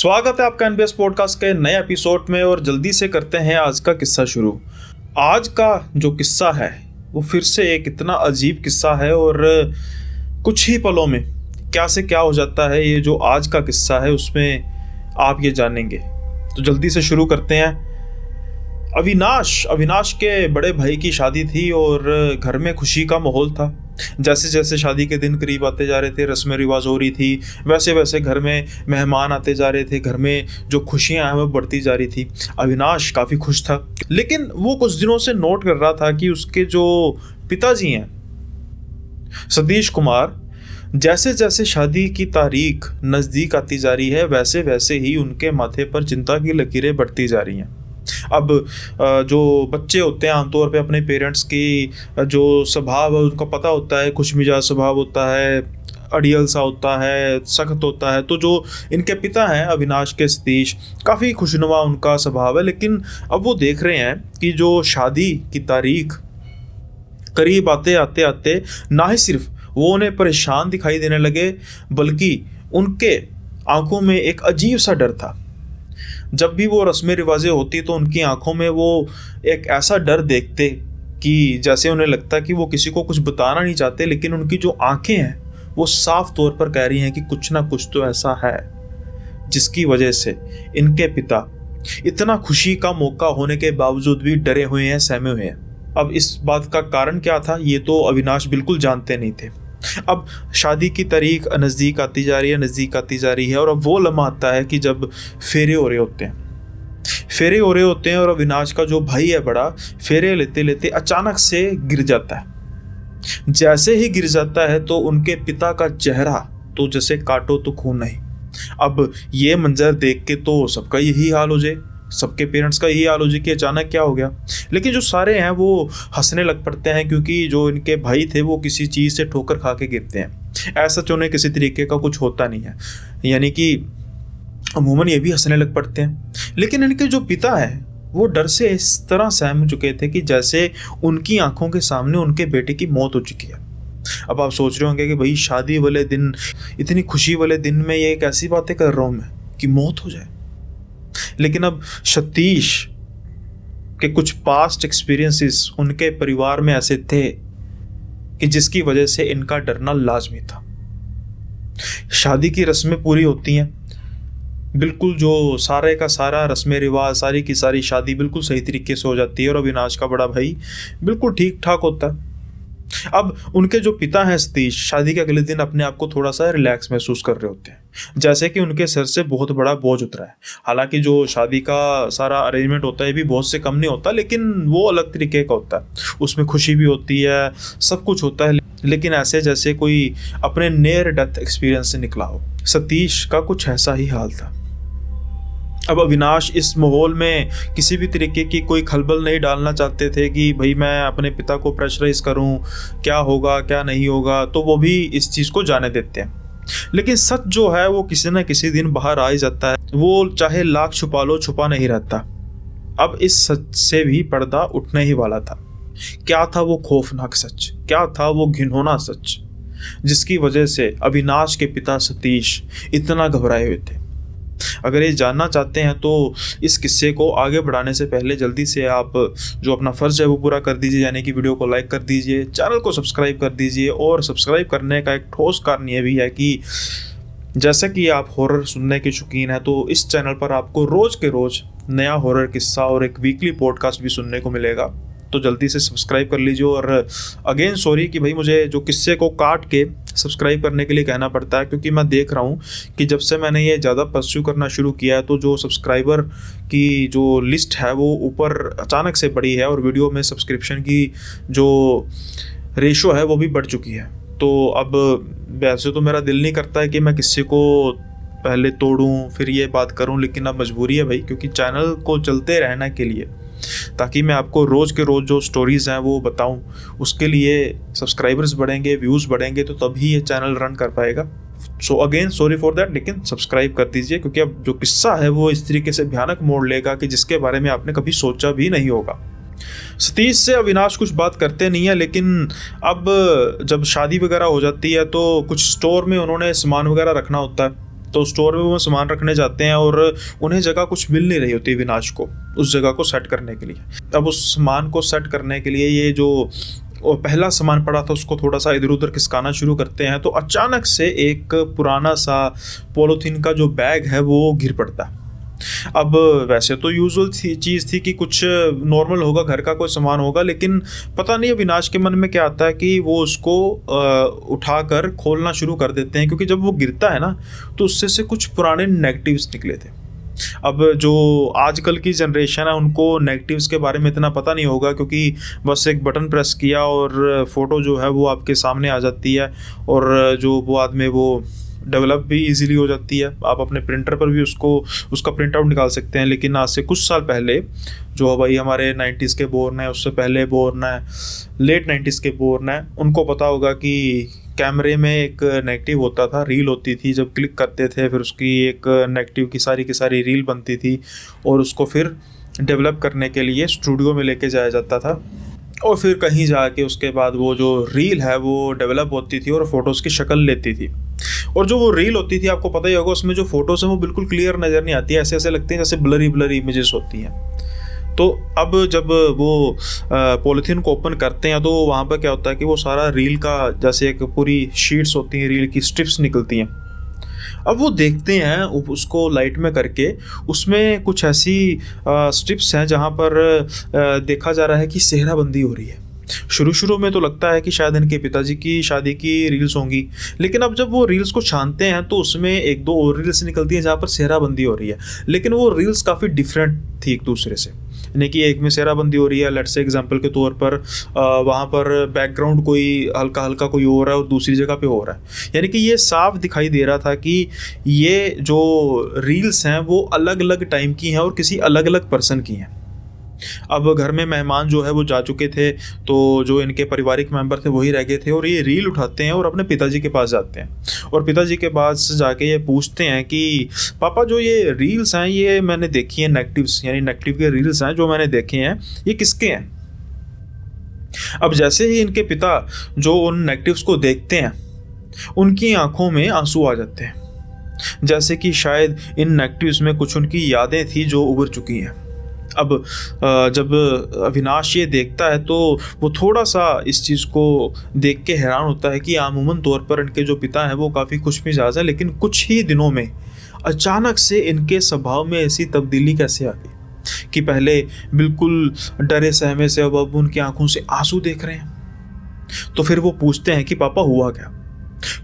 स्वागत है आपका एनबीएस पॉडकास्ट के नए एपिसोड में और जल्दी से करते हैं आज का किस्सा शुरू। आज का जो किस्सा है वो फिर से एक इतना अजीब किस्सा है और कुछ ही पलों में क्या से क्या हो जाता है। ये जो आज का किस्सा है उसमें आप ये जानेंगे, तो जल्दी से शुरू करते हैं। अविनाश के बड़े भाई की शादी थी और घर में खुशी का माहौल था। जैसे जैसे शादी के दिन करीब आते जा रहे थे, रस्में रिवाज हो रही थी, वैसे वैसे घर में मेहमान आते जा रहे थे, घर में जो खुशियां हैं वो बढ़ती जा रही थी। अविनाश काफ़ी खुश था, लेकिन वो कुछ दिनों से नोट कर रहा था कि उसके जो पिताजी हैं सतीश कुमार, जैसे जैसे शादी की तारीख नज़दीक आती जा रही है वैसे वैसे ही उनके माथे पर चिंता की लकीरें बढ़ती जा रही हैं। अब जो बच्चे होते हैं आमतौर पे अपने पेरेंट्स की जो स्वभाव है उनका पता होता है, खुश मिजाज स्वभाव होता है, अड़ियल सा होता है, सख्त होता है। तो जो इनके पिता हैं अविनाश के सतीश, काफ़ी खुशनुमा उनका स्वभाव है। लेकिन अब वो देख रहे हैं कि जो शादी की तारीख करीब आते आते आते ना ही सिर्फ वो उन्हें परेशान दिखाई देने लगे, बल्कि उनके आंखों में एक अजीब सा डर था। जब भी वो रस्में रिवाजें होती तो उनकी आंखों में वो एक ऐसा डर देखते कि जैसे उन्हें लगता कि वो किसी को कुछ बताना नहीं चाहते, लेकिन उनकी जो आंखें हैं वो साफ तौर पर कह रही हैं कि कुछ ना कुछ तो ऐसा है जिसकी वजह से इनके पिता इतना खुशी का मौका होने के बावजूद भी डरे हुए हैं, सहमे हुए हैं। अब इस बात का कारण क्या था ये तो अविनाश बिल्कुल जानते नहीं थे। अब शादी की तारीख नज़दीक आती जा रही है और अब वो लम्हा आता है कि जब फेरे हो रहे होते हैं और अविनाश का जो भाई है बड़ा, फेरे लेते लेते अचानक से गिर जाता है। जैसे ही गिर जाता है तो उनके पिता का चेहरा तो जैसे काटो तो खून नहीं। अब ये मंजर देख के तो सबका यही हाल हो जाए, सबके पेरेंट्स का यही हाल हो जाए कि अचानक क्या हो गया। लेकिन जो सारे हैं वो हंसने लग पड़ते हैं, क्योंकि जो इनके भाई थे वो किसी चीज़ से ठोकर खा के गिरते हैं, ऐसा तो उन्हें किसी तरीके का कुछ होता नहीं है, यानी कि अमूमन ये भी हंसने लग पड़ते हैं। लेकिन इनके जो पिता हैं वो डर से इस तरह सहम चुके थे कि जैसे उनकी आंखों के सामने उनके बेटे की मौत हो चुकी है। अब आप सोच रहे होंगे कि भाई शादी वाले दिन, इतनी खुशी वाले दिन में ये कैसी बातें कर रहा हूँ मैं कि मौत हो जाए। लेकिन अब सतीश के कुछ पास्ट एक्सपीरियंसेस उनके परिवार में ऐसे थे कि जिसकी वजह से इनका डरना लाजमी था। शादी की रस्में पूरी होती हैं, बिल्कुल जो सारे का सारा रस्में रिवाज, सारी की सारी शादी बिल्कुल सही तरीके से हो जाती है और अविनाश का बड़ा भाई बिल्कुल ठीक ठाक होता है। अब उनके जो पिता हैं सतीश, शादी के अगले दिन अपने आप को थोड़ा सा रिलैक्स महसूस कर रहे होते हैं, जैसे कि उनके सर से बहुत बड़ा बोझ उतरा है। हालांकि जो शादी का सारा अरेंजमेंट होता है भी बहुत से कम नहीं होता, लेकिन वो अलग तरीके का होता है, उसमें खुशी भी होती है, सब कुछ होता है, लेकिन ऐसे जैसे कोई अपने नियर डेथ एक्सपीरियंस से निकला हो। सतीश का कुछ ऐसा ही हाल था। अब अविनाश इस माहौल में किसी भी तरीके की कोई खलबल नहीं डालना चाहते थे कि भाई मैं अपने पिता को प्रेशराइज करूं, क्या होगा क्या नहीं होगा, तो वो भी इस चीज़ को जाने देते हैं। लेकिन सच जो है वो किसी न किसी दिन बाहर आ ही जाता है, वो चाहे लाख छुपा लो छुपा नहीं रहता। अब इस सच से भी पर्दा उठने ही वाला था। क्या था वो खौफनाक सच, क्या था वो घिनौना सच जिसकी वजह से अविनाश के पिता सतीश इतना घबराए हुए थे। अगर ये जानना चाहते हैं तो इस किस्से को आगे बढ़ाने से पहले जल्दी से आप जो अपना फ़र्ज़ है वो पूरा कर दीजिए, यानी कि वीडियो को लाइक कर दीजिए, चैनल को सब्सक्राइब कर दीजिए। और सब्सक्राइब करने का एक ठोस कारण ये भी है कि जैसा कि आप हॉरर सुनने के शौकीन हैं तो इस चैनल पर आपको रोज़ के रोज़ नया हॉरर किस्सा और एक वीकली पॉडकास्ट भी सुनने को मिलेगा, तो जल्दी से सब्सक्राइब कर लीजिए। और अगेन सॉरी कि भाई मुझे जो किस्से को काट के सब्सक्राइब करने के लिए कहना पड़ता है, क्योंकि मैं देख रहा हूँ कि जब से मैंने ये ज़्यादा परस्यू करना शुरू किया है तो जो सब्सक्राइबर की जो लिस्ट है वो ऊपर अचानक से बढ़ी है और वीडियो में सब्सक्रिप्शन की जो रेशो है वो भी बढ़ चुकी है। तो अब वैसे तो मेरा दिल नहीं करता है कि मैं किस्से को पहले तोड़ूँ फिर ये बात करूँ, लेकिन अब मजबूरी है भाई, क्योंकि चैनल को चलते रहने के लिए, ताकि मैं आपको रोज़ के रोज़ जो स्टोरीज़ हैं वो बताऊं, उसके लिए सब्सक्राइबर्स बढ़ेंगे, व्यूज़ बढ़ेंगे, तो तभी ये चैनल रन कर पाएगा। So again sorry for that, लेकिन सब्सक्राइब कर दीजिए, क्योंकि अब जो किस्सा है वो इस तरीके से भयानक मोड़ लेगा कि जिसके बारे में आपने कभी सोचा भी नहीं होगा। सतीश से अविनाश कुछ बात करते नहीं है, लेकिन अब जब शादी वगैरह हो जाती है तो कुछ स्टोर में उन्होंने सामान वगैरह रखना होता है, तो स्टोर में वो सामान रखने जाते हैं और उन्हें जगह कुछ मिल नहीं रही होती विनाश को उस जगह को सेट करने के लिए। अब उस सामान को सेट करने के लिए ये जो पहला सामान पड़ा था उसको थोड़ा सा इधर उधर खिसकाना शुरू करते हैं, तो अचानक से एक पुराना सा पॉलीथीन का जो बैग है वो गिर पड़ता है। अब वैसे तो यूजुअल चीज़ थी कि कुछ नॉर्मल होगा, घर का कोई सामान होगा, लेकिन पता नहीं अविनाश के मन में क्या आता है कि वो उसको उठाकर खोलना शुरू कर देते हैं, क्योंकि जब वो गिरता है ना तो उससे से कुछ पुराने नेगेटिव्स निकले थे। अब जो आजकल की जनरेशन है उनको नेगेटिव्स के बारे में इतना पता नहीं होगा, क्योंकि बस एक बटन प्रेस किया और फ़ोटो जो है वो आपके सामने आ जाती है, और जो बाद में वो डेवलप भी इजीली हो जाती है। आप अपने प्रिंटर पर भी उसका प्रिंट आउट निकाल सकते हैं। लेकिन आज से कुछ साल पहले जो भाई हमारे 90s के बोर्न है, उससे पहले बोर्न है, लेट 90s के बोर्न है, उनको पता होगा कि कैमरे में एक नेगेटिव होता था, रील होती थी, जब क्लिक करते थे फिर उसकी एक नेगेटिव की सारी रील बनती थी, और उसको फिर डेवलप करने के लिए स्टूडियो में लेके जाया जाता था, और फिर कहीं जाके उसके बाद वो जो रील है वो डेवलप होती थी और फोटोज़ की शक्ल लेती थी। और जो वो रील होती थी आपको पता ही होगा, उसमें जो फोटोज़ हैं वो बिल्कुल क्लियर नज़र नहीं आती है, ऐसे ऐसे लगते हैं जैसे ब्लरी इमेजेस होती हैं। तो अब जब वो पॉलीथीन को ओपन करते हैं तो वहाँ पर क्या होता है कि वो सारा रील का जैसे एक पूरी शीट्स होती हैं, रील की स्ट्रिप्स निकलती हैं। अब वो देखते हैं उसको लाइट में करके, उसमें कुछ ऐसी स्ट्रिप्स हैं जहाँ पर देखा जा रहा है कि सेहराबंदी हो रही है। शुरू में तो लगता है कि शायद इनके पिताजी की शादी की रील्स होंगी, लेकिन अब जब वो रील्स को छानते हैं तो उसमें एक दो और रील्स निकलती हैं जहाँ पर सेहराबंदी हो रही है, लेकिन वो रील्स काफ़ी डिफरेंट थी एक दूसरे से। यानी कि एक में सेहराबंदी हो रही है, लेट्स से एग्जांपल के तौर पर वहाँ पर बैकग्राउंड कोई हल्का हल्का कोई हो रहा है और दूसरी जगह पे हो रहा है। यानी कि ये साफ दिखाई दे रहा था कि ये जो रील्स हैं वो अलग अलग टाइम की हैं और किसी अलग अलग पर्सन की हैं। अब घर में मेहमान जो है वो जा चुके थे, तो जो इनके पारिवारिक मेंबर थे वही रह गए थे, और ये रील उठाते हैं और अपने पिताजी के पास जाते हैं, और पिताजी के पास जाके ये पूछते हैं कि पापा जो ये रील्स हैं ये मैंने देखी हैं, नेगेटिव्स यानी नेगेटिव के रील्स हैं जो मैंने देखे हैं, ये किसके हैं। अब जैसे ही इनके पिता जो उन नेगेटिव्स को देखते हैं उनकी आंखों में आंसू आ जाते हैं, जैसे कि शायद इन नेगेटिव्स में कुछ उनकी यादें थी जो उभर चुकी हैं। अब जब अविनाश ये देखता है तो वो थोड़ा सा इस चीज़ को देख के हैरान होता है कि अमूमन तौर पर इनके जो पिता हैं वो काफ़ी खुशमिजाज हैं, लेकिन कुछ ही दिनों में अचानक से इनके स्वभाव में ऐसी तब्दीली कैसे आ गई कि पहले बिल्कुल डरे सहमे से अब उनकी आंखों से आंसू देख रहे हैं। तो फिर वो पूछते हैं कि पापा हुआ क्या।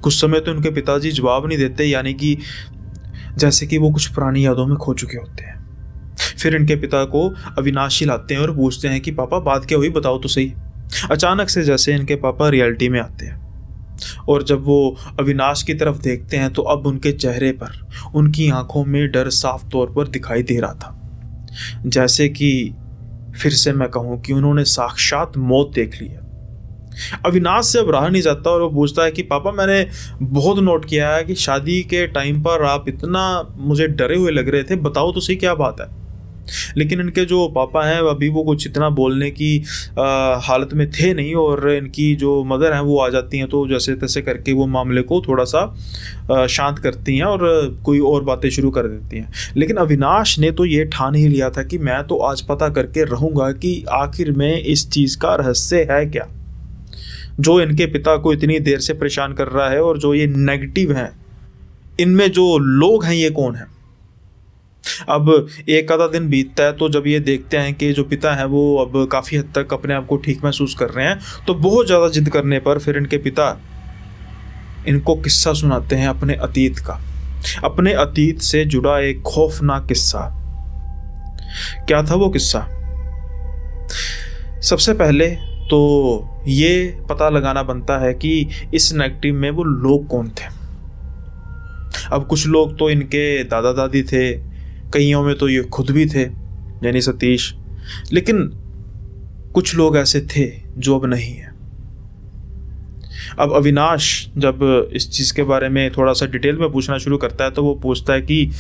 कुछ समय तो उनके पिताजी जवाब नहीं देते, यानी कि जैसे कि वो कुछ पुरानी यादों में खो चुके होते हैं। फिर इनके पिता को अविनाश लाते हैं और पूछते हैं कि पापा बात क्या हुई, बताओ तो सही। अचानक से जैसे इनके पापा रियलिटी में आते हैं, और जब वो अविनाश की तरफ देखते हैं तो अब उनके चेहरे पर, उनकी आंखों में डर साफ तौर पर दिखाई दे रहा था, जैसे कि फिर से मैं कहूँ कि उन्होंने साक्षात मौत देख ली है। अविनाश से अब रहा नहीं जाता और वो पूछता है कि पापा मैंने बहुत नोट किया है कि शादी के टाइम पर आप इतना मुझे डरे हुए लग रहे थे, बताओ तो सही क्या बात है। लेकिन इनके जो पापा हैं अभी वो कुछ इतना बोलने की हालत में थे नहीं, और इनकी जो मदर हैं वो आ जाती हैं, तो जैसे तैसे करके वो मामले को थोड़ा सा शांत करती हैं और कोई और बातें शुरू कर देती हैं। लेकिन अविनाश ने तो ये ठान ही लिया था कि मैं तो आज पता करके रहूँगा कि आखिर में इस चीज़ का रहस्य है क्या, जो इनके पिता को इतनी देर से परेशान कर रहा है, और जो ये नेगेटिव हैं इनमें जो लोग हैं ये कौन है। अब एक आधा दिन बीतता है तो जब ये देखते हैं कि जो पिता हैं वो अब काफ़ी हद तक अपने आप को ठीक महसूस कर रहे हैं, तो बहुत ज़्यादा जिद करने पर फिर इनके पिता इनको किस्सा सुनाते हैं अपने अतीत का, अपने अतीत से जुड़ा एक खौफनाक किस्सा। क्या था वो किस्सा? सबसे पहले तो ये पता लगाना बनता है कि इस नेगेटिव में वो लोग कौन थे। अब कुछ लोग तो इनके दादा दादी थे, कईयों में तो ये खुद भी थे यानी सतीश, लेकिन कुछ लोग ऐसे थे जो अब नहीं है। अब अविनाश जब इस चीज़ के बारे में थोड़ा सा डिटेल में पूछना शुरू करता है तो वो पूछता है कि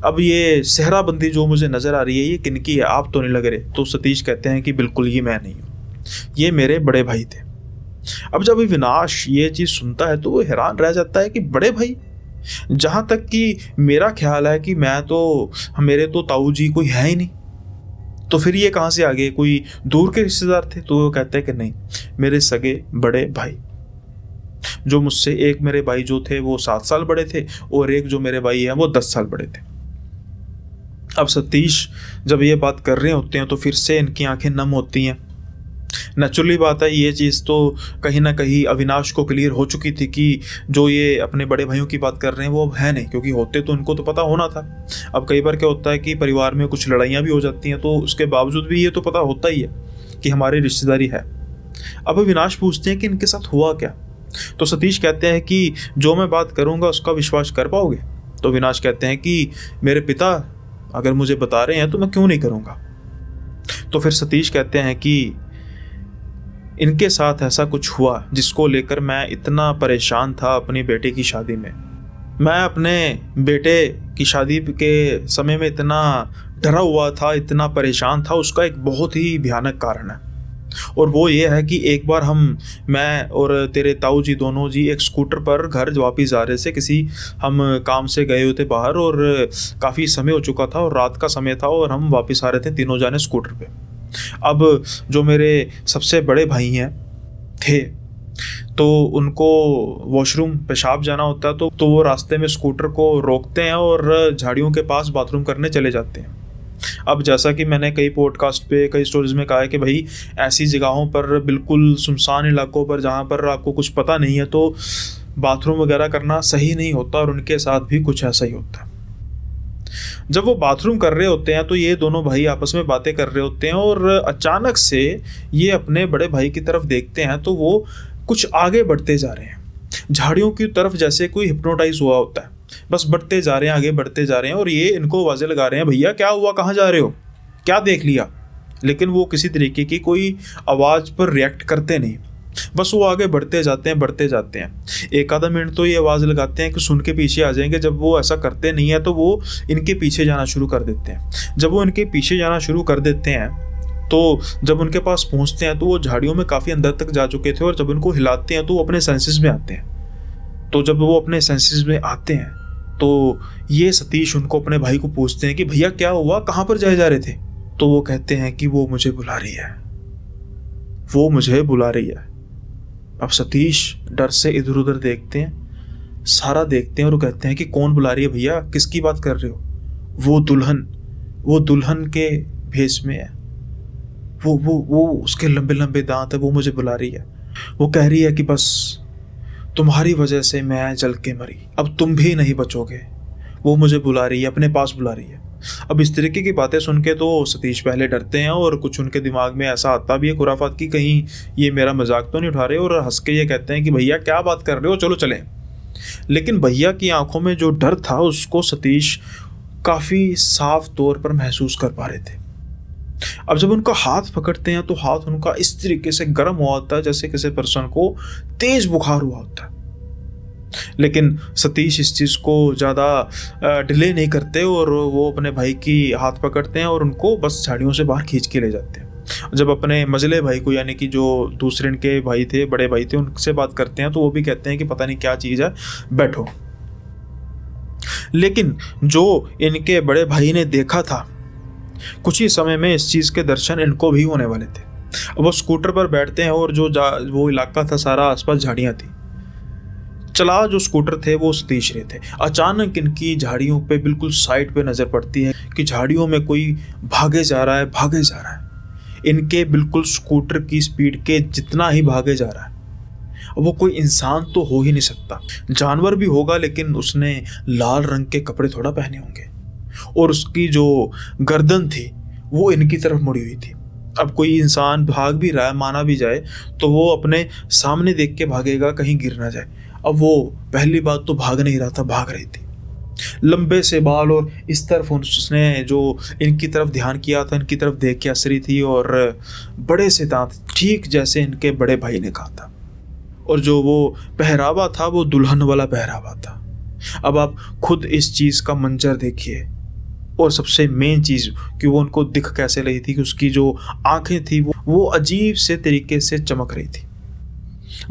अब ये सेहराबंदी जो मुझे नज़र आ रही है ये किनकी है, आप तो नहीं लग रहे। तो सतीश कहते हैं कि बिल्कुल ये मैं नहीं हूँ, ये मेरे बड़े भाई थे। अब जब अविनाश ये चीज़ सुनता है तो वो हैरान रह जाता है कि बड़े भाई, जहाँ तक कि मेरा ख्याल है कि मेरे तो ताऊ जी कोई है ही नहीं, तो फिर ये कहाँ से आ गए, कोई दूर के रिश्तेदार थे? तो वो कहते हैं कि नहीं, मेरे सगे बड़े भाई, जो मुझसे, एक मेरे भाई जो थे वो 7 साल बड़े थे और एक जो मेरे भाई हैं वो 10 साल बड़े थे। अब सतीश जब ये बात कर रहे होते हैं तो फिर से इनकी आंखें नम होती हैं। नेचुरली बात है, ये चीज़ तो कहीं ना कहीं अविनाश को क्लियर हो चुकी थी कि जो ये अपने बड़े भाइयों की बात कर रहे हैं वो अब है नहीं, क्योंकि होते तो उनको तो पता होना था। अब कई बार क्या होता है कि परिवार में कुछ लड़ाइयाँ भी हो जाती हैं, तो उसके बावजूद भी ये तो पता होता ही है कि हमारी रिश्तेदारी है। अब अविनाश पूछते हैं कि इनके साथ हुआ क्या? तो सतीश कहते हैं कि जो मैं बात करूँगा उसका विश्वास कर पाओगे? तो अविनाश कहते हैं कि मेरे पिता अगर मुझे बता रहे हैं तो मैं क्यों नहीं करूँगा। तो फिर सतीश कहते हैं कि इनके साथ ऐसा कुछ हुआ जिसको लेकर मैं इतना परेशान था अपनी बेटे की शादी में। मैं अपने बेटे की शादी के समय में इतना डरा हुआ था, इतना परेशान था, उसका एक बहुत ही भयानक कारण है। और वो ये है कि एक बार मैं और तेरे ताऊ जी दोनों जी एक स्कूटर पर घर वापस जा रहे थे, हम काम से गए हुए थे बाहर और काफ़ी समय हो चुका था और रात का समय था और हम वापस आ रहे थे तीनों जाने स्कूटर पे। अब जो मेरे सबसे बड़े भाई हैं थे, तो उनको वॉशरूम पेशाब जाना होता है, तो वो रास्ते में स्कूटर को रोकते हैं और झाड़ियों के पास बाथरूम करने चले जाते हैं। अब जैसा कि मैंने कई पॉडकास्ट पे, कई स्टोरीज में कहा है कि भाई ऐसी जगहों पर, बिल्कुल सुनसान इलाकों पर जहाँ पर आपको कुछ पता नहीं है, तो बाथरूम वगैरह करना सही नहीं होता, और उनके साथ भी कुछ ऐसा ही होता है। जब वो बाथरूम कर रहे होते हैं तो ये दोनों भाई आपस में बातें कर रहे होते हैं और अचानक से ये अपने बड़े भाई की तरफ देखते हैं तो वो कुछ आगे बढ़ते जा रहे हैं, झाड़ियों की तरफ, जैसे कोई हिप्नोटाइज हुआ होता है, बस बढ़ते जा रहे हैं, आगे बढ़ते जा रहे हैं। और ये इनको आवाज़ें लगा रहे हैं, भैया क्या हुआ, कहाँ जा रहे हो, क्या देख लिया? लेकिन वो किसी तरीके की कोई आवाज़ पर रिएक्ट करते नहीं, बस वो आगे बढ़ते जाते हैं, बढ़ते जाते हैं। एक आधा मिनट तो ये आवाज़ लगाते हैं कि सुन के पीछे आ जाएंगे। जब वो ऐसा करते नहीं है तो वो इनके पीछे जाना शुरू कर देते हैं। जब वो इनके पीछे जाना शुरू कर देते हैं तो जब उनके पास पहुंचते हैं तो वो झाड़ियों में काफ़ी अंदर तक जा चुके थे, और जब उनको हिलाते हैं तो वो अपने सेंसेस में आते हैं। तो जब वो अपने सेंसेस में आते हैं तो ये सतीश उनको, अपने भाई को पूछते हैं कि भैया क्या हुआ, कहाँ पर जा रहे थे? तो वो कहते हैं कि वो मुझे बुला रही है, वो मुझे बुला रही है। अब सतीश डर से इधर उधर देखते हैं, सारा देखते हैं, और वो कहते हैं कि कौन बुला रही है भैया, किसकी बात कर रहे हो? वो दुल्हन के भेष में है, वो उसके लंबे लंबे दांत है, वो मुझे बुला रही है। वो कह रही है कि बस तुम्हारी वजह से मैं जल के मरी, अब तुम भी नहीं बचोगे। वो मुझे बुला रही है, अपने पास बुला रही है। अब इस तरीके की बातें सुन के तो सतीश पहले डरते हैं, और कुछ उनके दिमाग में ऐसा आता भी है खुराफात की, कहीं ये मेरा मजाक तो नहीं उठा रहे, और हंस के ये कहते हैं कि भैया क्या बात कर रहे हो, चलो चलें। लेकिन भैया की आंखों में जो डर था उसको सतीश काफ़ी साफ तौर पर महसूस कर पा रहे थे। अब जब उनका हाथ पकड़ते हैं तो हाथ उनका इस तरीके से गर्म हुआ होता है जैसे किसी पर्सन को तेज बुखार हुआ होता है। लेकिन सतीश इस चीज़ को ज़्यादा डिले नहीं करते, और वो अपने भाई की हाथ पकड़ते हैं और उनको बस झाड़ियों से बाहर खींच के ले जाते हैं। जब अपने मझले भाई को, यानी कि जो दूसरे इनके भाई थे, बड़े भाई थे, उनसे बात करते हैं तो वो भी कहते हैं कि पता नहीं क्या चीज़ है, बैठो। लेकिन जो इनके बड़े भाई ने देखा था, कुछ ही समय में इस चीज़ के दर्शन इनको भी होने वाले थे। अब वो स्कूटर पर बैठते हैं और वो इलाका था सारा आसपास झाड़ियाँ थी। चला जो स्कूटर थे वो सतीश रहे थे। अचानक इनकी झाड़ियों पे बिल्कुल साइड पे नज़र पड़ती है कि झाड़ियों में कोई भागे जा रहा है, भागे जा रहा है। इनके बिल्कुल स्कूटर की स्पीड के जितना ही भागे जा रहा है। वो कोई इंसान तो हो ही नहीं सकता, जानवर भी होगा, लेकिन उसने लाल रंग के कपड़े थोड़ा पहने होंगे, और उसकी जो गर्दन थी वो इनकी तरफ मुड़ी हुई थी। अब कोई इंसान भाग भी रहा है, माना भी जाए, तो वो अपने सामने देख के भागेगा, कहीं गिर ना जाए। अब वो पहली बात तो भाग नहीं रहा था, भाग रही थी। लंबे से बाल, और इस तरफ उसने जो इनकी तरफ ध्यान किया था, इनकी तरफ देख के हंस रही थी, और बड़े से दांत, ठीक जैसे इनके बड़े भाई ने कहा था। और जो वो पहरावा था वो दुल्हन वाला पहरावा था। अब आप खुद इस चीज़ का मंजर देखिए, और सबसे मेन चीज़ कि वो उनको दिख कैसे रही थी कि उसकी जो आंखें थी वो अजीब से तरीके से चमक रही थी।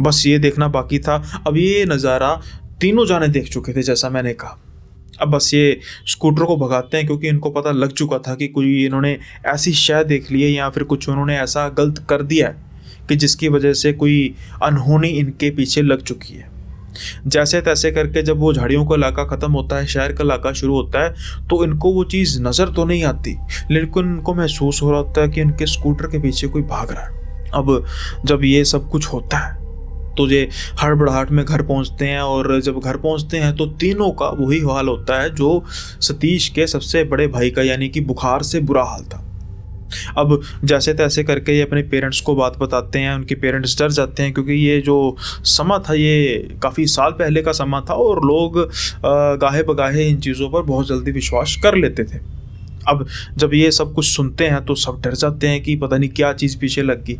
बस ये देखना बाकी था। अब ये नज़ारा तीनों जाने देख चुके थे जैसा मैंने कहा। अब बस ये स्कूटर को भगाते हैं क्योंकि इनको पता लग चुका था कि कोई इन्होंने ऐसी शय देख ली है या फिर कुछ उन्होंने ऐसा गलत कर दिया है कि जिसकी वजह से कोई अनहोनी इनके पीछे लग चुकी है। जैसे तैसे करके जब वो झाड़ियों का इलाका ख़त्म होता है, शहर का इलाका शुरू होता है, तो इनको वो चीज़ नज़र तो नहीं आती, लेकिन इनको महसूस हो रहा होता है कि इनके स्कूटर के पीछे कोई भाग रहा है। अब जब ये सब कुछ होता है तो ये हड़बड़ाहट में घर पहुंचते हैं, और जब घर पहुंचते हैं तो तीनों का वही हाल होता है जो सतीश के सबसे बड़े भाई का, यानी कि बुखार से बुरा हाल था। अब जैसे तैसे करके ये अपने पेरेंट्स को बात बताते हैं। उनके पेरेंट्स डर जाते हैं क्योंकि ये जो समा था ये काफ़ी साल पहले का समा था और लोग गाहे बगाहे इन चीज़ों पर बहुत जल्दी विश्वास कर लेते थे। अब जब ये सब कुछ सुनते हैं तो सब डर जाते हैं कि पता नहीं क्या चीज़ पीछे लग गई।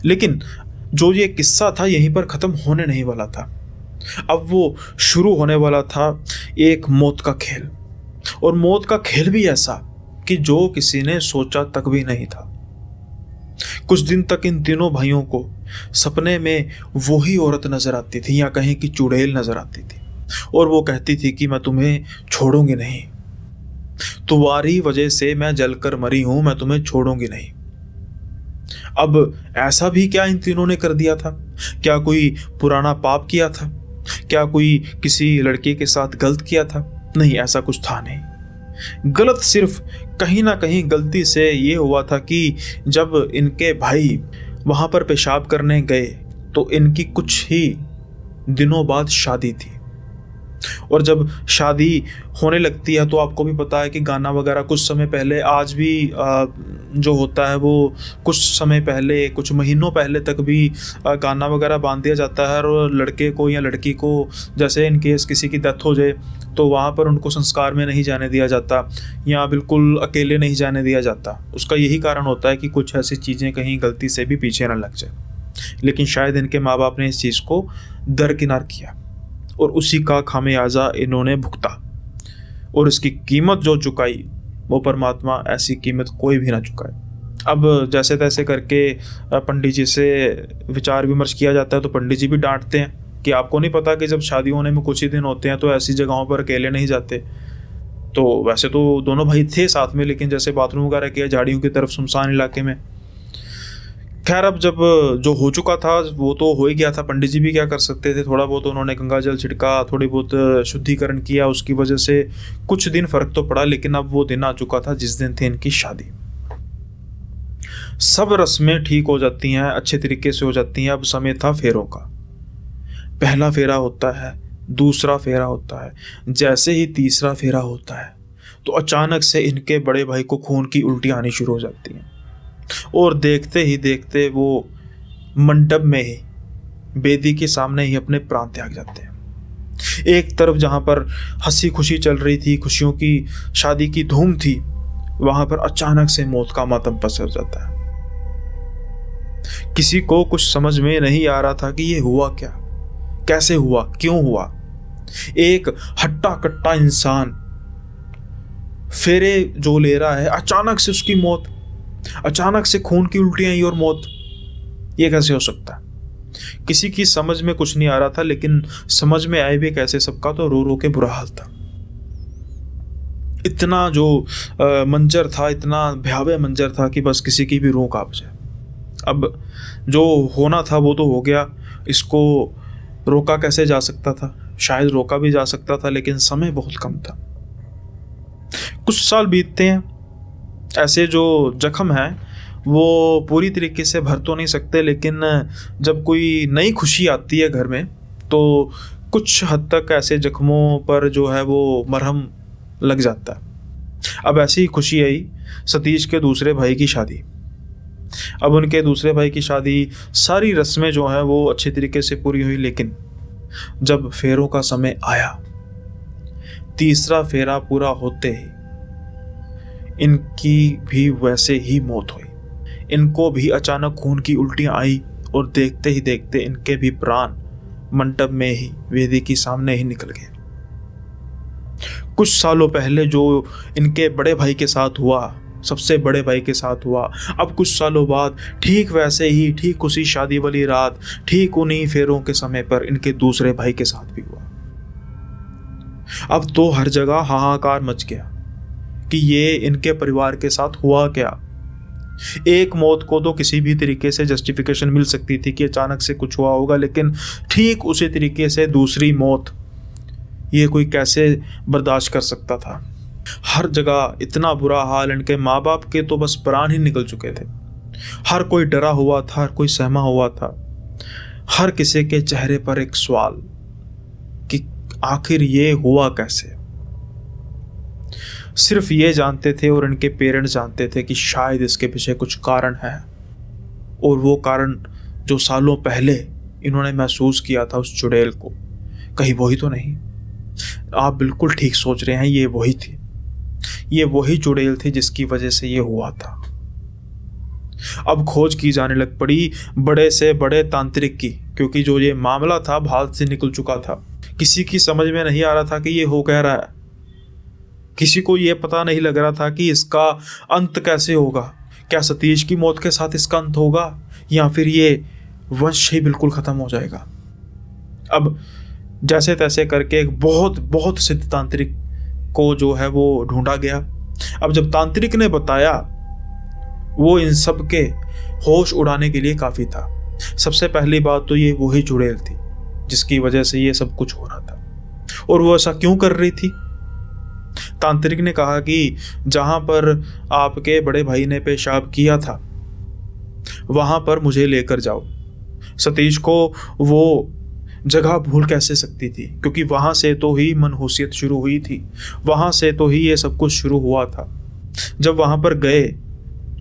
लेकिन जो ये किस्सा था यहीं पर ख़त्म होने नहीं वाला था। अब वो शुरू होने वाला था एक मौत का खेल, और मौत का खेल भी ऐसा कि जो किसी ने सोचा तक भी नहीं था। कुछ दिन तक इन तीनों भाइयों को सपने में वही औरत नजर आती थी, या कहीं की चुड़ैल नजर आती थी, और वो कहती थी कि मैं तुम्हें छोड़ूंगी नहीं, तुम्हारी वजह से मैं जलकर मरी हूं, मैं तुम्हें छोड़ूंगी नहीं। अब ऐसा भी क्या इन तीनों ने कर दिया था? क्या कोई पुराना पाप किया था? क्या कोई किसी लड़के के साथ गलत किया था? नहीं, ऐसा कुछ था नहीं। गलत सिर्फ कहीं ना कहीं गलती से ये हुआ था कि जब इनके भाई वहाँ पर पेशाब करने गए तो इनकी कुछ ही दिनों बाद शादी थी, और जब शादी होने लगती है तो आपको भी पता है कि गाना वगैरह कुछ समय पहले, आज भी जो होता है वो कुछ समय पहले, कुछ महीनों पहले तक भी गाना वगैरह बांध दिया जाता है, और लड़के को या लड़की को जैसे इन केस किसी की डेथ हो जाए तो वहाँ पर उनको संस्कार में नहीं जाने दिया जाता, या बिल्कुल अकेले नहीं जाने दिया जाता। उसका यही कारण होता है कि कुछ ऐसी चीज़ें कहीं गलती से भी पीछे न लग जाए। लेकिन शायद इनके माँ बाप ने इस चीज़ को दरकिनार किया, और उसी का खामियाजा इन्होंने भुगता, और इसकी कीमत जो चुकाई वो परमात्मा ऐसी कीमत कोई भी ना चुकाए। अब जैसे तैसे करके पंडित जी से विचार विमर्श किया जाता है, तो पंडित जी भी डांटते हैं कि आपको नहीं पता कि जब शादी होने में कुछ ही दिन होते हैं तो ऐसी जगहों पर अकेले नहीं जाते। तो वैसे तो दोनों भाई थे साथ में, लेकिन जैसे बाथरूम वगैरह किया झाड़ियों की तरफ सुनसान इलाके में। खैर, अब जब जो हो चुका था वो तो हो ही गया था, पंडित जी भी क्या कर सकते थे। थोड़ा बहुत उन्होंने गंगा जल छिड़का, थोड़ी बहुत शुद्धिकरण किया, उसकी वजह से कुछ दिन फर्क तो पड़ा। लेकिन अब वो दिन आ चुका था जिस दिन थी इनकी शादी। सब रस्में ठीक हो जाती हैं, अच्छे तरीके से हो जाती हैं। अब समय था फेरों का। पहला फेरा होता है, दूसरा फेरा होता है। जैसे ही तीसरा फेरा होता है तो अचानक से इनके बड़े भाई को खून की उल्टी आनी शुरू हो जाती हैं, और देखते ही देखते वो मंडप में ही, बेदी के सामने ही अपने प्राण त्याग जाते हैं। एक तरफ जहां पर हंसी खुशी चल रही थी, खुशियों की शादी की धूम थी, वहां पर अचानक से मौत का मातम पसर जाता है। किसी को कुछ समझ में नहीं आ रहा था कि ये हुआ क्या, कैसे हुआ, क्यों हुआ। एक हट्टा कट्टा इंसान फेरे जो ले रहा है, अचानक से उसकी मौत, अचानक से खून की उल्टियां आई और मौत, ये कैसे हो सकता है? किसी की समझ में कुछ नहीं आ रहा था, लेकिन समझ में आए भी कैसे, सबका तो रो रो के बुरा हाल था। इतना जो मंजर था, इतना भयावह मंजर था कि बस किसी की भी रूह कांप जाए। अब जो होना था वो तो हो गया, इसको रोका कैसे जा सकता था? शायद रोका भी जा सकता था, लेकिन समय बहुत कम था। कुछ साल बीतते हैं, ऐसे जो जख्म है वो पूरी तरीके से भर तो नहीं सकते, लेकिन जब कोई नई खुशी आती है घर में तो कुछ हद तक ऐसे जख्मों पर जो है वो मरहम लग जाता है। अब ऐसी ही खुशी आई सतीश के दूसरे भाई की शादी। अब उनके दूसरे भाई की शादी, सारी रस्में जो हैं वो अच्छे तरीके से पूरी हुई, लेकिन जब फेरों का समय आया, तीसरा फेरा पूरा होते ही इनकी भी वैसे ही मौत हुई। इनको भी अचानक खून की उल्टियां आई, और देखते ही देखते इनके भी प्राण मंडप में ही, वेदी के सामने ही निकल गए। कुछ सालों पहले जो इनके बड़े भाई के साथ हुआ, सबसे बड़े भाई के साथ हुआ, अब कुछ सालों बाद ठीक वैसे ही, ठीक उसी शादी वाली रात, ठीक उन्हीं फेरों के समय पर इनके दूसरे भाई के साथ भी हुआ। अब तो हर जगह हाहाकार मच गया कि ये इनके परिवार के साथ हुआ क्या। एक मौत को तो किसी भी तरीके से जस्टिफिकेशन मिल सकती थी कि अचानक से कुछ हुआ होगा, लेकिन ठीक उसी तरीके से दूसरी मौत, ये कोई कैसे बर्दाश्त कर सकता था। हर जगह इतना बुरा हाल, इनके माँ बाप के तो बस प्राण ही निकल चुके थे। हर कोई डरा हुआ था, हर कोई सहमा हुआ था। हर किसी के चेहरे पर एक सवाल कि आखिर ये हुआ कैसे। सिर्फ ये जानते थे और इनके पेरेंट्स जानते थे कि शायद इसके पीछे कुछ कारण है, और वो कारण जो सालों पहले इन्होंने महसूस किया था उस चुड़ैल को, कहीं वही तो नहीं। आप बिल्कुल ठीक सोच रहे हैं, ये वही थी। ये वही चुड़ैल थी जिसकी वजह से ये हुआ था। अब खोज की जाने लग पड़ी बड़े से बड़े तांत्रिक की, क्योंकि जो ये मामला था हाथ से निकल चुका था। किसी की समझ में नहीं आ रहा था कि ये हो क्या रहा है। किसी को ये पता नहीं लग रहा था कि इसका अंत कैसे होगा। क्या सतीश की मौत के साथ इसका अंत होगा, या फिर ये वंश ही बिल्कुल खत्म हो जाएगा। अब जैसे तैसे करके एक बहुत बहुत सिद्ध तांत्रिक को जो है वो ढूंढा गया। अब जब तांत्रिक ने बताया, वो इन सब के होश उड़ाने के लिए काफी था। सबसे पहली बात तो ये वही चुड़ैल थी जिसकी वजह से ये सब कुछ हो रहा था, और वो ऐसा क्यों कर रही थी। तांत्रिक ने कहा कि जहां पर आपके बड़े भाई ने पेशाब किया था वहां पर मुझे लेकर जाओ। सतीश को वो जगह भूल कैसे सकती थी, क्योंकि वहां से तो ही मनहूसियत शुरू हुई थी, वहां से तो ही ये सब कुछ शुरू हुआ था। जब वहां पर गए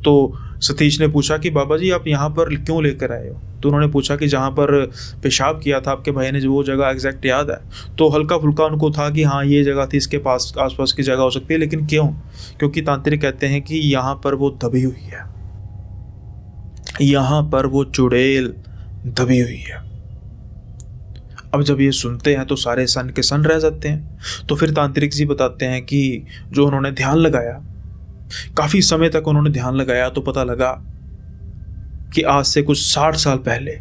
तो सतीश ने पूछा कि बाबा जी आप यहाँ पर क्यों लेकर आए हो। तो उन्होंने पूछा कि जहाँ पर पेशाब किया था आपके भाई ने, जो वो जगह एग्जैक्ट याद है। तो हल्का फुल्का उनको था कि हाँ ये जगह थी, इसके पास आसपास की जगह हो सकती है, लेकिन क्यों। क्योंकि तांत्रिक कहते हैं कि यहाँ पर वो दबी हुई है, यहाँ पर वो चुड़ैल दबी हुई है। अब जब ये सुनते हैं तो सारे सन के सन रह जाते हैं। तो फिर तांत्रिक जी बताते हैं कि जो उन्होंने ध्यान लगाया, काफी समय तक उन्होंने ध्यान लगाया, तो पता लगा कि आज से कुछ 60 साल पहले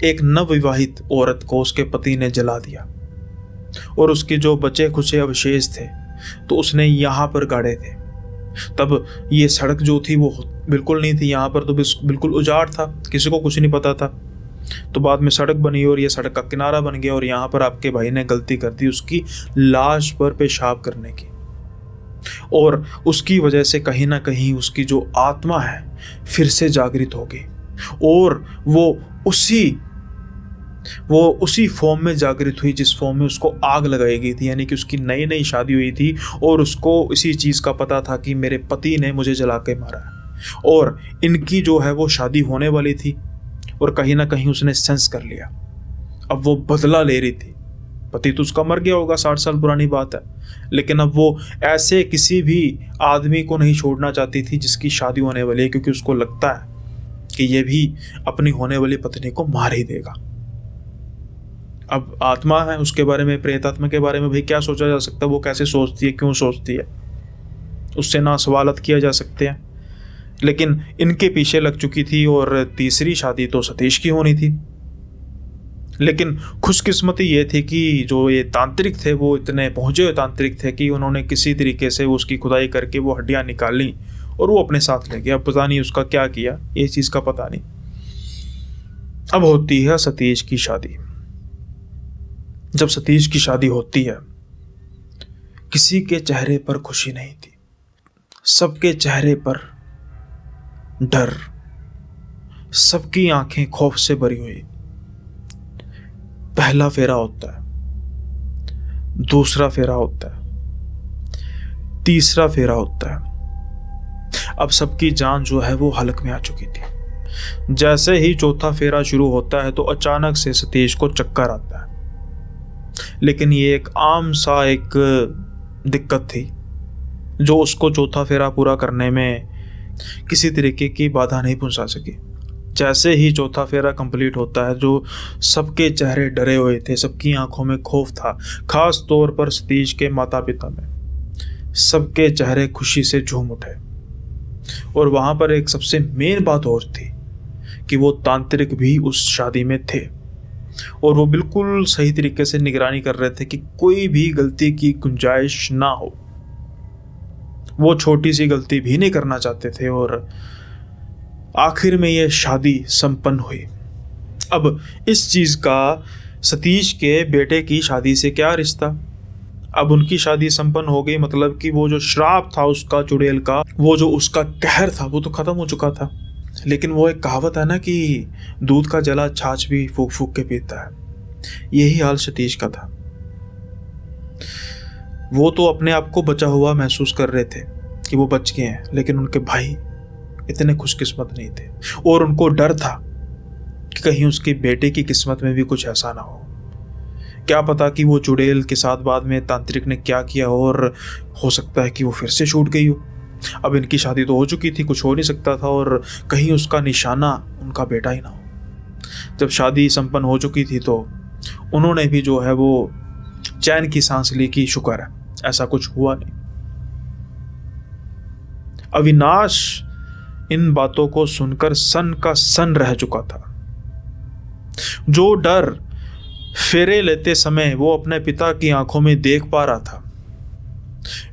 एक नवविवाहित औरत को उसके पति ने जला दिया, और उसके जो बचे खुचे अवशेष थे तो उसने यहाँ पर गाड़े थे। तब ये सड़क जो थी वो बिल्कुल नहीं थी, यहाँ पर तो बिल्कुल उजाड़ था, किसी को कुछ नहीं पता था। तो बाद में सड़क बनी और ये सड़क का किनारा बन गया, और यहाँ पर आपके भाई ने गलती कर दी उसकी लाश पर पेशाब करने की, और उसकी वजह से कहीं ना कहीं उसकी जो आत्मा है फिर से जागृत होगी, और वो उसी फॉर्म में जागृत हुई जिस फॉर्म में उसको आग लगाई गई थी। यानी कि उसकी नई नई शादी हुई थी और उसको इसी चीज़ का पता था कि मेरे पति ने मुझे जला के मारा है, और इनकी जो है वो शादी होने वाली थी, और कहीं ना कहीं उसने सेंस कर लिया। अब वो बदला ले रही थी। पति तो उसका मर गया होगा, 60 साल पुरानी बात है, लेकिन अब वो ऐसे किसी भी आदमी को नहीं छोड़ना चाहती थी जिसकी शादी होने वाली है, क्योंकि उसको लगता है कि ये भी अपनी होने वाली पत्नी को मार ही देगा। अब आत्मा है, उसके बारे में, प्रेत आत्मा के बारे में भाई क्या सोचा जा सकता है, वो कैसे सोचती है, क्यों सोचती है, उससे ना सवालत किया जा सकते हैं। लेकिन इनके पीछे लग चुकी थी, और तीसरी शादी तो सतीश की होनी थी। लेकिन खुशकिस्मती ये थी कि जो ये तांत्रिक थे वो इतने पहुंचे हुए तांत्रिक थे कि उन्होंने किसी तरीके से उसकी खुदाई करके वो हड्डियां निकाली और वो अपने साथ ले गया। पता नहीं उसका क्या किया, ये चीज़ का पता नहीं। अब होती है सतीश की शादी। जब सतीश की शादी होती है, किसी के चेहरे पर खुशी नहीं थी, सबके चेहरे पर डर, सबकी आंखें खौफ से भरी हुई। पहला फेरा होता है, दूसरा फेरा होता है, तीसरा फेरा होता है। अब सबकी जान जो है वो हलक में आ चुकी थी। जैसे ही चौथा फेरा शुरू होता है तो अचानक से सतीश को चक्कर आता है। लेकिन ये एक आम सा एक दिक्कत थी जो उसको चौथा फेरा पूरा करने में किसी तरीके की बाधा नहीं पहुंचा सकी। जैसे ही चौथा फेरा कंप्लीट होता है, जो सबके चेहरे डरे हुए थे, सबकी आंखों में खौफ था, खास तौर पर सतीश के माता पिता में, सबके चेहरे खुशी से झूम उठे। और वहां पर एक सबसे मेन बात और थी कि वो तांत्रिक भी उस शादी में थे। और वो बिल्कुल सही तरीके से निगरानी कर रहे थे कि कोई भी गलती की गुंजाइश ना हो। वो छोटी सी गलती भी नहीं करना चाहते थे और आखिर में ये शादी संपन्न हुई। अब इस चीज का सतीश के बेटे की शादी से क्या रिश्ता? अब उनकी शादी संपन्न हो गई, मतलब कि वो जो श्राप था उसका, चुड़ैल का, वो जो उसका कहर था वो तो खत्म हो चुका था। लेकिन वो एक कहावत है ना कि दूध का जला छाछ भी फूक फूक के पीता है, यही हाल सतीश का था। वो तो अपने आप को बचा हुआ महसूस कर रहे थे कि वो बच गए हैं, लेकिन उनके भाई इतने खुशकिस्मत नहीं थे और उनको डर था कि कहीं उसके बेटे की किस्मत में भी कुछ ऐसा ना हो। क्या पता कि वो चुड़ैल के साथ बाद में तांत्रिक ने क्या किया और हो सकता है कि वो फिर से छूट गई हो। अब इनकी शादी तो हो चुकी थी, कुछ हो नहीं सकता था और कहीं उसका निशाना उनका बेटा ही ना हो। जब शादी संपन्न हो चुकी थी तो उन्होंने भी जो है वो चैन की सांस ली कि शुक्र है ऐसा कुछ हुआ नहीं। अविनाश इन बातों को सुनकर सन का सन रह चुका था। जो डर फेरे लेते समय वो अपने पिता की आंखों में देख पा रहा था,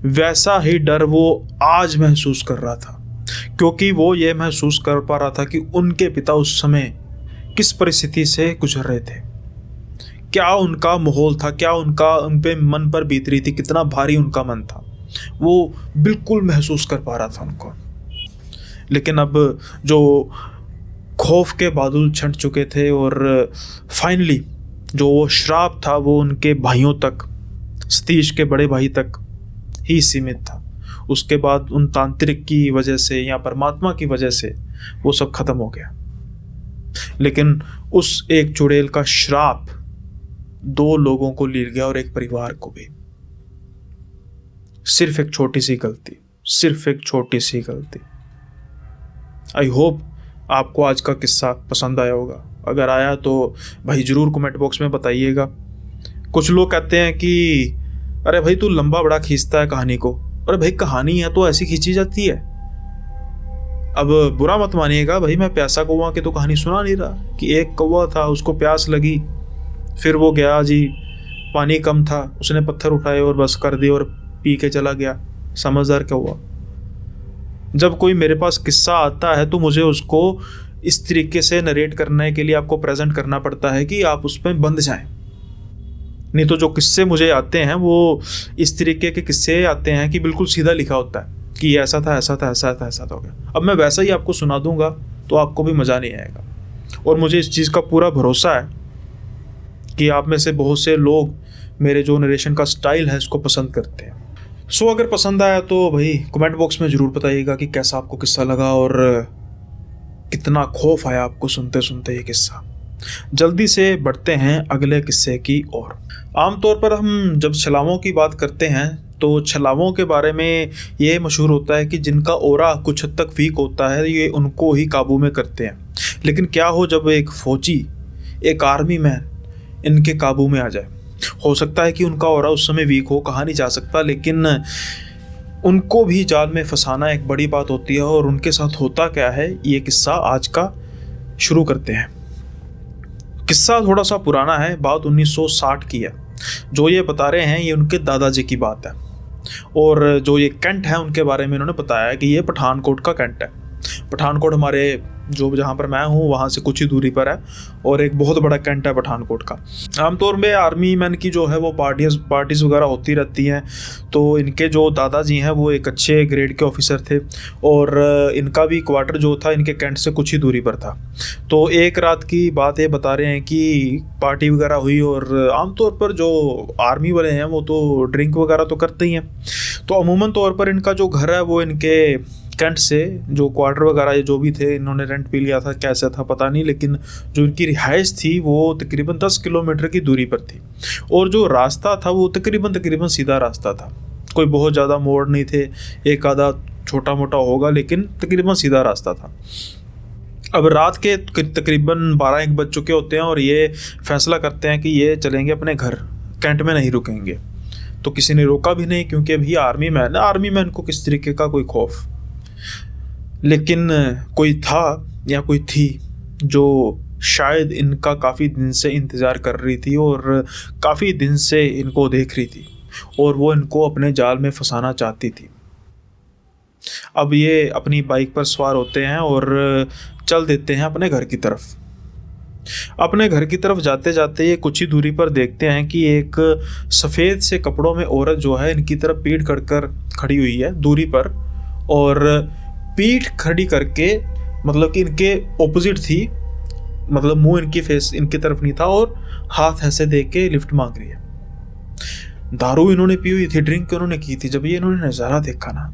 वैसा ही डर वो आज महसूस कर रहा था, क्योंकि वो ये महसूस कर पा रहा था कि उनके पिता उस समय किस परिस्थिति से गुजर रहे थे, क्या उनका माहौल था, क्या उनका उन पे मन पर बीत रही थी, कितना भारी उनका मन था। वो बिल्कुल महसूस कर पा रहा था उनको। लेकिन अब जो खौफ के बादल छंट चुके थे और फाइनली जो वो श्राप था वो उनके भाइयों तक, सतीश के बड़े भाई तक ही सीमित था। उसके बाद उन तांत्रिक की वजह से या परमात्मा की वजह से वो सब खत्म हो गया। लेकिन उस एक चुड़ैल का श्राप 2 लोगों को ले गया और एक परिवार को भी। सिर्फ एक छोटी सी गलती, सिर्फ एक छोटी सी गलती। आई होप आपको आज का किस्सा पसंद आया होगा। अगर आया तो भाई ज़रूर कमेंट बॉक्स में बताइएगा। कुछ लोग कहते हैं कि अरे भाई तू लंबा बड़ा खींचता है कहानी को। अरे भाई कहानी है तो ऐसी खींची जाती है। अब बुरा मत मानिएगा भाई, मैं प्यासा कौवा की तो कहानी सुना नहीं रहा कि एक कौवा था, उसको प्यास लगी, फिर वो गया जी, पानी कम था, उसने पत्थर उठाए और बस कर दिए और पी के चला गया। समझदार कौवा। जब कोई मेरे पास किस्सा आता है तो मुझे उसको इस तरीके से नरेट करने के लिए आपको प्रेजेंट करना पड़ता है कि आप उस पर बंध जाएं। नहीं तो जो किस्से मुझे आते हैं वो इस तरीके के किस्से आते हैं कि बिल्कुल सीधा लिखा होता है कि ऐसा था, ऐसा था, ऐसा था, ऐसा था, हो गया। अब मैं वैसा ही आपको सुना दूंगा तो आपको भी मज़ा नहीं आएगा। और मुझे इस चीज़ का पूरा भरोसा है कि आप में से बहुत से लोग मेरे जो नरेशन का स्टाइल है इसको पसंद करते हैं। सो अगर पसंद आया तो भाई कमेंट बॉक्स में ज़रूर बताइएगा कि कैसा आपको किस्सा लगा और कितना खौफ आया आपको सुनते सुनते ये किस्सा। जल्दी से बढ़ते हैं अगले किस्से की ओर। आमतौर पर हम जब छलावों की बात करते हैं तो छलावों के बारे में ये मशहूर होता है कि जिनका ओरा कुछ हद तक वीक होता है ये उनको ही काबू में करते हैं। लेकिन क्या हो जब एक फौजी, एक आर्मी मैन इनके काबू में आ जाए? हो सकता है कि उनका ओरा उस समय वीक हो, कहा नहीं जा सकता, लेकिन उनको भी जाल में फंसाना एक बड़ी बात होती है। और उनके साथ होता क्या है ये किस्सा आज का शुरू करते हैं। किस्सा थोड़ा सा पुराना है, बात 1960 की है। जो ये बता रहे हैं ये उनके दादाजी की बात है। और जो ये कैंट है उनके बारे में इन्होंने बताया कि ये पठानकोट का कैंट है। पठानकोट हमारे जो जहाँ पर मैं हूँ वहाँ से कुछ ही दूरी पर है और एक बहुत बड़ा कैंट है पठानकोट का। आमतौर में आर्मी मैन की जो है वो पार्टीज़ वगैरह होती रहती हैं। तो इनके जो दादाजी हैं वो एक अच्छे ग्रेड के ऑफिसर थे और इनका भी क्वार्टर जो था इनके कैंट से कुछ ही दूरी पर था। तो एक रात की बात ये बता रहे हैं कि पार्टी वगैरह हुई और आमतौर पर जो आर्मी वाले हैं वो तो ड्रिंक वगैरह तो करते ही हैं। तो अमूमन तौर पर इनका जो घर है वो इनके कैंट से जो क्वार्टर वगैरह जो भी थे इन्होंने रेंट पे लिया था, कैसा था पता नहीं, लेकिन जो इनकी रिहाइश थी वो तकरीबन 10 किलोमीटर की दूरी पर थी। और जो रास्ता था वो तकरीबन सीधा रास्ता था, कोई बहुत ज़्यादा मोड़ नहीं थे, एक आधा छोटा मोटा होगा लेकिन तकरीबन सीधा रास्ता था। अब रात के तकरीबन 12-1 बज चुके होते हैं और ये फैसला करते हैं कि ये चलेंगे अपने घर, कैंट में नहीं रुकेंगे। तो किसी ने रोका भी नहीं क्योंकि अभी आर्मी मैन को किस तरीके का कोई खौफ। लेकिन कोई था या कोई थी जो शायद इनका काफ़ी दिन से इंतज़ार कर रही थी और काफ़ी दिन से इनको देख रही थी और वो इनको अपने जाल में फंसाना चाहती थी। अब ये अपनी बाइक पर सवार होते हैं और चल देते हैं अपने घर की तरफ। अपने घर की तरफ जाते जाते ये कुछ ही दूरी पर देखते हैं कि एक सफ़ेद से कपड़ों में औरत जो है इनकी तरफ पीठ कर खड़ी हुई है दूरी पर, और पीठ खड़ी करके मतलब कि इनके ऑपोजिट थी, मतलब मुंह इनकी फेस इनकी तरफ नहीं था और हाथ ऐसे दे के लिफ्ट मांग रही है। दारू इन्होंने पी हुई थी, ड्रिंक इन्होंने की थी। जब ये इन्होंने नज़ारा देखा ना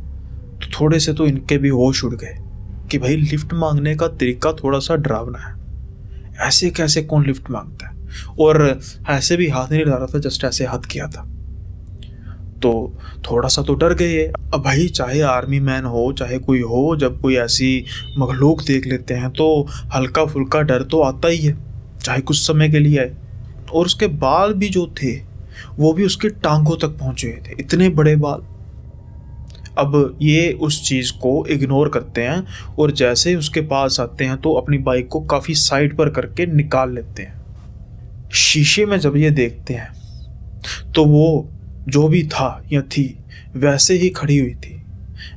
तो थोड़े से तो इनके भी होश उड़ गए कि भाई लिफ्ट मांगने का तरीका थोड़ा सा डरावना है, ऐसे कैसे कौन लिफ्ट मांगता है। और ऐसे भी हाथ नहीं लगा रहा था, जस्ट ऐसे हाथ किया था, तो थोड़ा सा तो डर गए। अब भाई चाहे आर्मी मैन हो चाहे कोई हो, जब कोई ऐसी मखलूक देख लेते हैं तो हल्का फुल्का डर तो आता ही है, चाहे कुछ समय के लिए आए। और उसके बाल भी जो थे वो भी उसके टांगों तक पहुंचे हुए थे, इतने बड़े बाल। अब ये उस चीज़ को इग्नोर करते हैं और जैसे ही उसके पास आते हैं तो अपनी बाइक को काफ़ी साइड पर करके निकाल लेते हैं। शीशे में जब ये देखते हैं तो वो जो भी था या थी वैसे ही खड़ी हुई थी,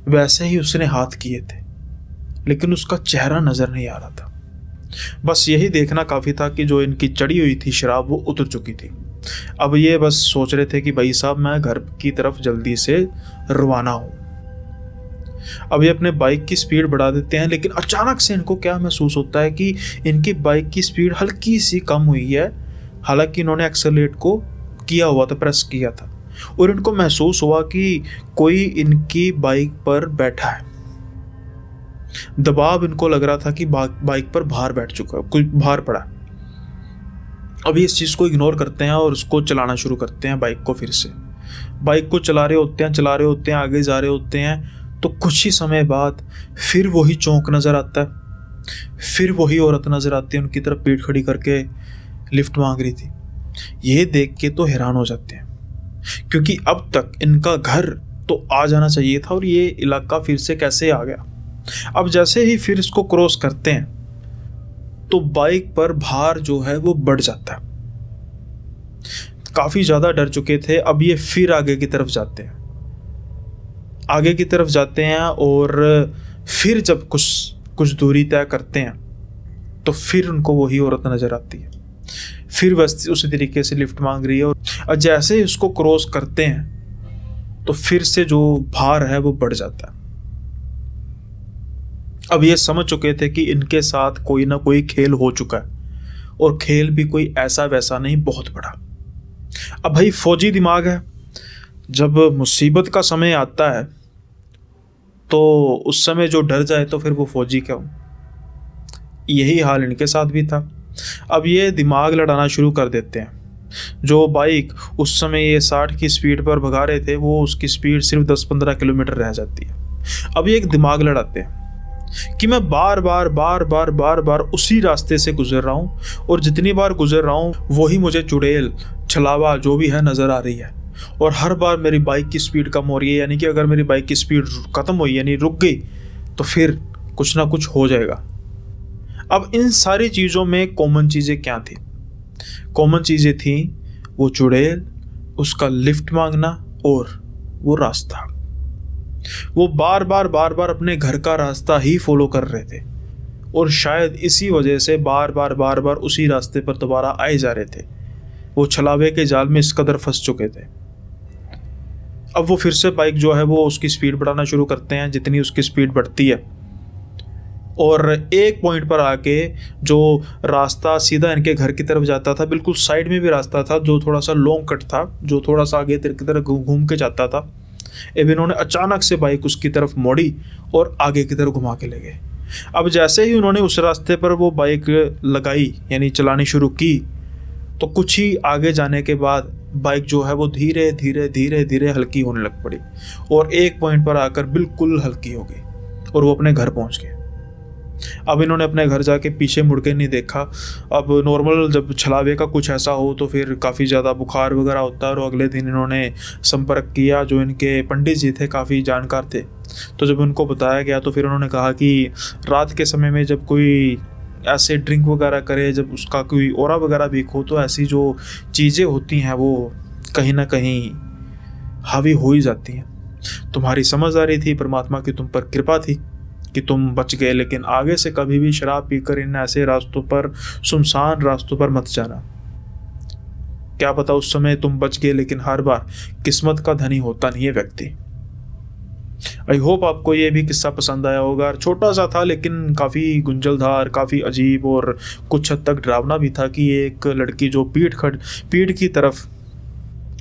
वैसे ही उसने हाथ किए थे, लेकिन उसका चेहरा नज़र नहीं आ रहा था। बस यही देखना काफ़ी था कि जो इनकी चढ़ी हुई थी शराब वो उतर चुकी थी। अब ये बस सोच रहे थे कि भाई साहब मैं घर की तरफ जल्दी से रवाना हूँ। अब ये अपने बाइक की स्पीड बढ़ा देते हैं, लेकिन अचानक से इनको क्या महसूस होता है कि इनकी बाइक की स्पीड हल्की सी कम हुई है। हालांकि इन्होंने एक्सेलरेट को किया हुआ था, प्रेस किया था, और इनको महसूस हुआ कि कोई इनकी बाइक पर बैठा है। दबाव इनको लग रहा था कि बाइक पर भार बैठ चुका है, कोई भार पड़ा। अब इस चीज़ को इग्नोर करते हैं और उसको चलाना शुरू करते हैं बाइक को। फिर से बाइक को चला रहे होते हैं, आगे जा रहे होते हैं, तो कुछ ही समय बाद फिर वही चौक नज़र आता है, फिर वही औरत नज़र आती है उनकी तरफ पीठ खड़ी करके लिफ्ट मांग रही थी। ये देख के तो हैरान हो जाते हैं, क्योंकि अब तक इनका घर तो आ जाना चाहिए था और ये इलाका फिर से कैसे आ गया। अब जैसे ही फिर इसको क्रॉस करते हैं तो बाइक पर भार जो है वो बढ़ जाता है। काफ़ी ज़्यादा डर चुके थे। अब ये फिर आगे की तरफ जाते हैं और फिर जब कुछ दूरी तय करते हैं तो फिर उनको वही औरत नज़र आती है, फिर वैसे उसी तरीके से लिफ्ट मांग रही है। और जैसे ही उसको क्रॉस करते हैं तो फिर से जो भार है वो बढ़ जाता है। अब ये समझ चुके थे कि इनके साथ कोई ना कोई खेल हो चुका है, और खेल भी कोई ऐसा वैसा नहीं, बहुत बड़ा। अब भाई फौजी दिमाग है, जब मुसीबत का समय आता है तो उस समय जो डर जाए तो फिर वो फौजी क्यों। यही हाल इनके साथ भी था। अब ये दिमाग लड़ाना शुरू कर देते हैं। जो बाइक उस समय ये 60 की स्पीड पर भगा रहे थे, वो उसकी स्पीड सिर्फ 10-15 किलोमीटर रह जाती है। अब ये एक दिमाग लड़ाते हैं कि मैं बार बार उसी रास्ते से गुजर रहा हूँ, और जितनी बार गुजर रहा हूँ वही मुझे चुड़ैल छलावा जो भी है नज़र आ रही है, और हर बार मेरी बाइक की स्पीड कम हो रही है। यानी कि अगर मेरी बाइक की स्पीड ख़त्म हुई यानी रुक गई तो फिर कुछ ना कुछ हो जाएगा। अब इन सारी चीज़ों में कॉमन चीज़ें क्या थी? कॉमन चीज़ें थी वो चुड़ैल, उसका लिफ्ट मांगना और वो रास्ता। वो बार बार अपने घर का रास्ता ही फॉलो कर रहे थे, और शायद इसी वजह से बार बार उसी रास्ते पर दोबारा आए जा रहे थे। वो छलावे के जाल में इस कदर फंस चुके थे। अब वो फिर से बाइक जो है वो उसकी स्पीड बढ़ाना शुरू करते हैं। जितनी उसकी स्पीड बढ़ती है, और एक पॉइंट पर आके जो रास्ता सीधा इनके घर की तरफ जाता था, बिल्कुल साइड में भी रास्ता था जो थोड़ा सा लॉन्ग कट था, जो थोड़ा सा आगे की तरफ घूम के जाता था। अब इन्होंने अचानक से बाइक उसकी तरफ मोड़ी और आगे की तरफ घुमा के ले गए। अब जैसे ही उन्होंने उस रास्ते पर वो बाइक लगाई यानी चलानी शुरू की, तो कुछ ही आगे जाने के बाद बाइक जो है वो धीरे धीरे हल्की होने लग पड़ी, और एक पॉइंट पर आकर बिल्कुल हल्की हो गई और वो अपने घर पहुंच गए। अब इन्होंने अपने घर जाके पीछे मुड़ के नहीं देखा। अब नॉर्मल जब छलावे का कुछ ऐसा हो तो फिर काफ़ी ज़्यादा बुखार वगैरह होता है, और अगले दिन इन्होंने संपर्क किया। जो इनके पंडित जी थे काफ़ी जानकार थे, तो जब उनको बताया गया तो फिर उन्होंने कहा कि रात के समय में जब कोई ऐसे ड्रिंक वगैरह करे, जब उसका कोई ऑरा वगैरह वीक हो, तो ऐसी जो चीज़ें होती हैं वो कहीं ना कहीं हावी हो ही जाती हैं। तुम्हारी समझ आ रही थी, परमात्मा की तुम पर कृपा थी कि तुम बच गए, लेकिन आगे से कभी भी शराब पीकर इन ऐसे रास्तों पर, सुनसान रास्तों पर मत जाना। क्या पता उस समय तुम बच गए, लेकिन हर बार किस्मत का धनी होता नहीं है व्यक्ति। आई होप आपको ये भी किस्सा पसंद आया होगा। छोटा सा था लेकिन काफ़ी गुंजलदार, काफ़ी अजीब और कुछ हद तक डरावना भी था कि एक लड़की जो पीठ की तरफ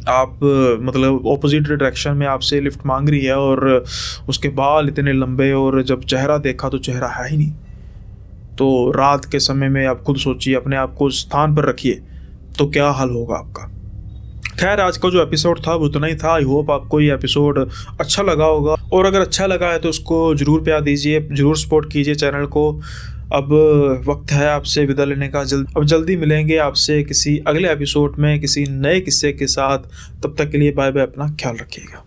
आप मतलब ऑपोजिट डायरेक्शन में आपसे लिफ्ट मांग रही है, और उसके बाल इतने लंबे, और जब चेहरा देखा तो चेहरा है ही नहीं। तो रात के समय में आप खुद सोचिए, अपने आप को स्थान पर रखिए, तो क्या हाल होगा आपका। खैर, आज का जो एपिसोड था वो उतना ही था। आई होप आपको ये एपिसोड अच्छा लगा होगा, और अगर अच्छा लगा है तो उसको ज़रूर प्यार दीजिए, ज़रूर सपोर्ट कीजिए चैनल को। अब वक्त है आपसे विदा लेने का। अब जल्दी मिलेंगे आपसे किसी अगले एपिसोड में किसी नए किस्से के साथ। तब तक के लिए बाय बाय, अपना ख्याल रखिएगा।